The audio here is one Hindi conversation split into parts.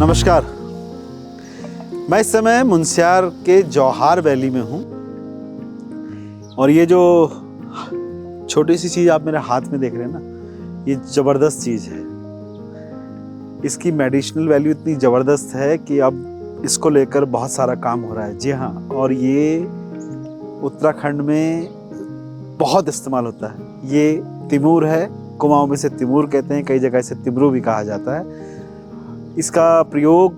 नमस्कार। मैं इस समय मुनस्यार के जौहार वैली में हूँ और ये जो छोटी सी चीज़ आप मेरे हाथ में देख रहे हैं ना, ये ज़बरदस्त चीज़ है। इसकी मेडिसिनल वैल्यू इतनी ज़बरदस्त है कि अब इसको लेकर बहुत सारा काम हो रहा है। जी हाँ, और ये उत्तराखंड में बहुत इस्तेमाल होता है। ये तिमूर है, कुमाऊं में से तिमूर कहते हैं, कई जगह इसे तिमरू भी कहा जाता है। इसका प्रयोग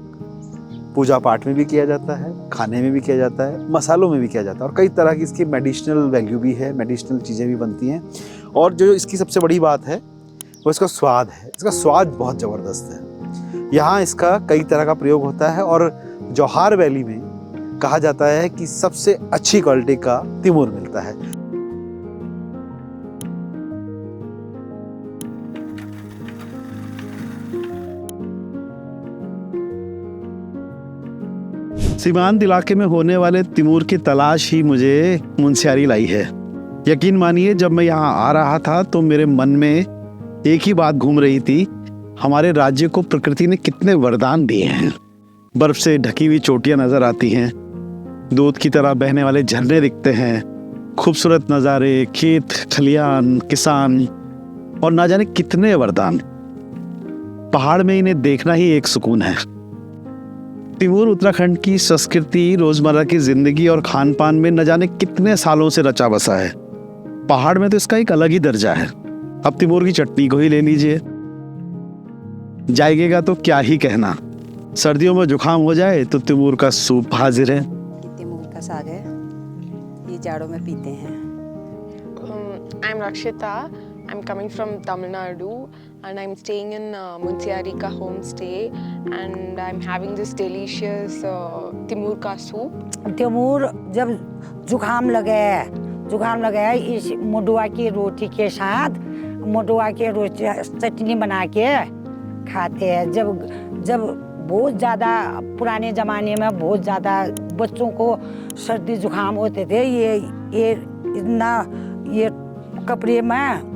पूजा पाठ में भी किया जाता है, खाने में भी किया जाता है, मसालों में भी किया जाता है और कई तरह की इसकी मेडिसिनल वैल्यू भी है, मेडिसिनल चीज़ें भी बनती हैं। और जो इसकी सबसे बड़ी बात है वो इसका स्वाद है। इसका स्वाद बहुत ज़बरदस्त है। यहाँ इसका कई तरह का प्रयोग होता है और जौहार वैली में कहा जाता है कि सबसे अच्छी क्वालिटी का तिमूर मिलता है। सीमांत इलाके में होने वाले तिमूर की तलाश ही मुझे मुनस्यारी लाई है। यकीन मानिए, जब मैं यहाँ आ रहा था तो मेरे मन में एक ही बात घूम रही थी, हमारे राज्य को प्रकृति ने कितने वरदान दिए हैं। बर्फ से ढकी हुई चोटियां नजर आती हैं, दूध की तरह बहने वाले झरने दिखते हैं, खूबसूरत नज़ारे, खेत खलियान, किसान और ना जाने कितने वरदान। पहाड़ में इन्हें देखना ही एक सुकून है। तिमूर उत्तराखंड की संस्कृति, रोजमर्रा की जिंदगी और खान पान में न जाने कितने सालों से रचा बसा है। पहाड़ में तो इसका एक अलग ही दर्जा है। अब तिमूर की चटनी को ही ले लीजिए, जाएगा तो क्या ही कहना। सर्दियों में जुकाम हो जाए तो तिमूर का सूप हाजिर है। तिमूर का साग है, ये जाड़ों में पीते हैं। आई एम रक्षिता, I am coming from Tamil Nadu and I'm staying in Munsiari ka homestay and I'm having this delicious timur ka soup. Timur जब जुकाम लगे इस मुडुआ की रोटी के साथ चटनी बना के खाते हैं। जब बहुत ज़्यादा पुराने ज़माने में बहुत ज़्यादा बच्चों को सर्दी जुकाम होते थे, ये कपड़े में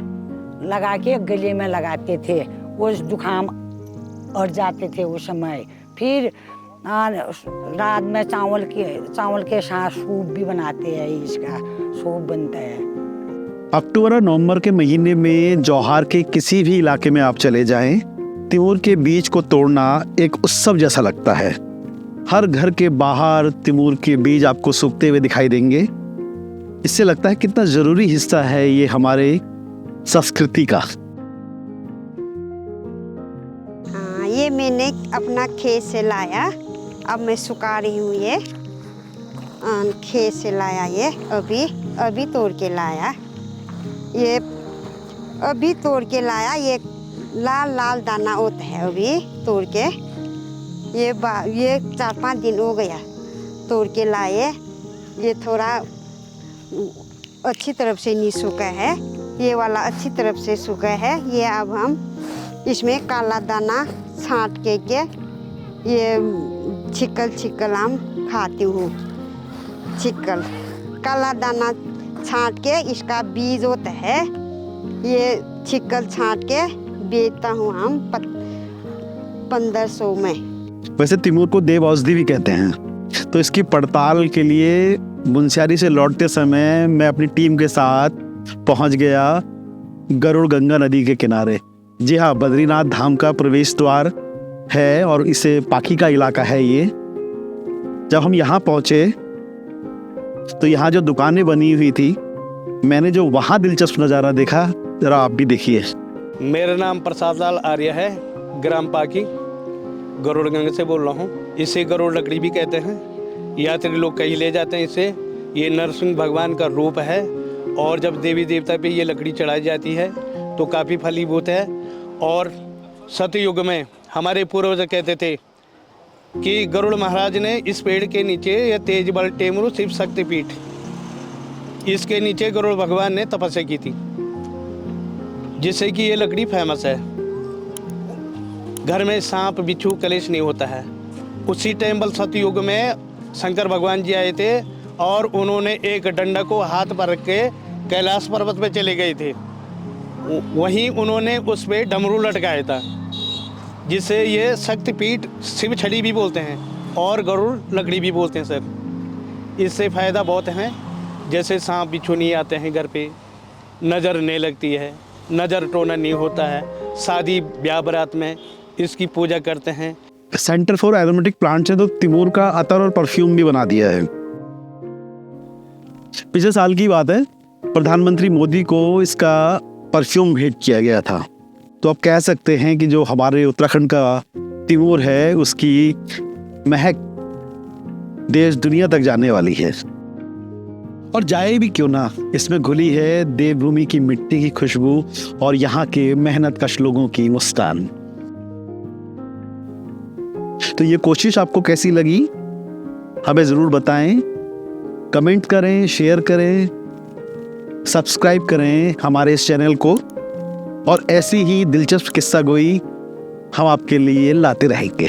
लगा के गले में लगाते थे, वो जुकाम और जाते थे उस समय। फिर रात में चावल के साथ सूप भी बनाते हैं, इसका सूप बनता है। अक्टूबर और नवंबर के महीने में जौहार के किसी भी इलाके में आप चले जाएं, तिमूर के बीज को तोड़ना एक उत्सव जैसा लगता है। हर घर के बाहर तिमूर के बीज आपको सूखते हुए दिखाई देंगे। इससे लगता है कितना जरूरी हिस्सा है ये हमारे संस्कृति का। हाँ, ये मैंने अपना खेत से लाया, अब मैं सुखा रही हूँ। ये खेत से लाया, ये अभी तोड़ के लाया, ये अभी तोड़ के लाया। ये लाल लाल दाना होता है, अभी तोड़ के ये 4-5 दिन हो गया तोड़ के लाए। ये थोड़ा अच्छी तरफ से नहीं सूखा है, ये वाला अच्छी तरफ से सूखा है। ये अब हम इसमें काला दाना छांट के ये छिकल हम खाती हूँ। काला दाना छांट के इसका बीज होता है, ये छिकल छांट के बेचता हूँ हम 1500 में। वैसे तिमूर को देव औषधि भी कहते हैं, तो इसकी पड़ताल के लिए मुनस्यारी से लौटते समय मैं अपनी टीम के साथ पहुंच गया गरुड़ गंगा नदी के किनारे। जी हाँ, बद्रीनाथ धाम का प्रवेश द्वार है और इसे पाखी का इलाका है ये। जब हम यहाँ पहुँचे तो यहाँ जो दुकानें बनी हुई थी, मैंने जो वहाँ दिलचस्प नज़ारा देखा, जरा आप भी देखिए। मेरा नाम प्रसाद लाल आर्य है, ग्राम पाकी गरुड़ गंगा से बोल रहा हूँ। इसे गरुड़ लकड़ी भी कहते हैं। यात्री लोग कहीं ले जाते हैं इसे। ये नरसिंह भगवान का रूप है और जब देवी देवता पे ये लकड़ी चढ़ाई जाती है तो काफ़ी फलीभूत है। और सतयुग में हमारे पूर्वज कहते थे कि गरुड़ महाराज ने इस पेड़ के नीचे, यह तेज बल टेमरू शिव शक्तिपीठ, इसके नीचे गरुड़ भगवान ने तपस्या की थी, जिससे कि ये लकड़ी फेमस है। घर में सांप बिच्छू कलेश नहीं होता है। उसी टाइम बल सतयुग में शंकर भगवान जी आए थे और उन्होंने एक डंडा को हाथ पर रख के कैलाश पर्वत पे चले गए थे। वहीं उन्होंने उस पे डमरू लटकाया था। जिसे ये शक्तिपीठ शिव छड़ी भी बोलते हैं और गरुड़ लकड़ी भी बोलते हैं सर। इससे फ़ायदा बहुत है, जैसे सांप बिच्छू नहीं आते हैं घर पे, नज़र नहीं लगती है, नज़र टोना नहीं होता है, शादी ब्याह बारात में इसकी पूजा करते हैं। सेंटर फॉर एरोमेटिक प्लांट्स ने तो तिमूर का अतर और परफ्यूम भी बना दिया है। पिछले साल की बात है, प्रधानमंत्री मोदी को इसका परफ्यूम भेंट किया गया था। तो आप कह सकते हैं कि जो हमारे उत्तराखंड का तिमूर है उसकी महक देश दुनिया तक जाने वाली है। और जाए भी क्यों ना, इसमें घुली है देवभूमि की मिट्टी की खुशबू और यहाँ के मेहनतकश लोगों की मुस्कान। तो ये कोशिश आपको कैसी लगी हमें ज़रूर बताएं, कमेंट करें, शेयर करें, सब्सक्राइब करें हमारे इस चैनल को, और ऐसी ही दिलचस्प किस्सा गोई हम आपके लिए लाते रहेंगे।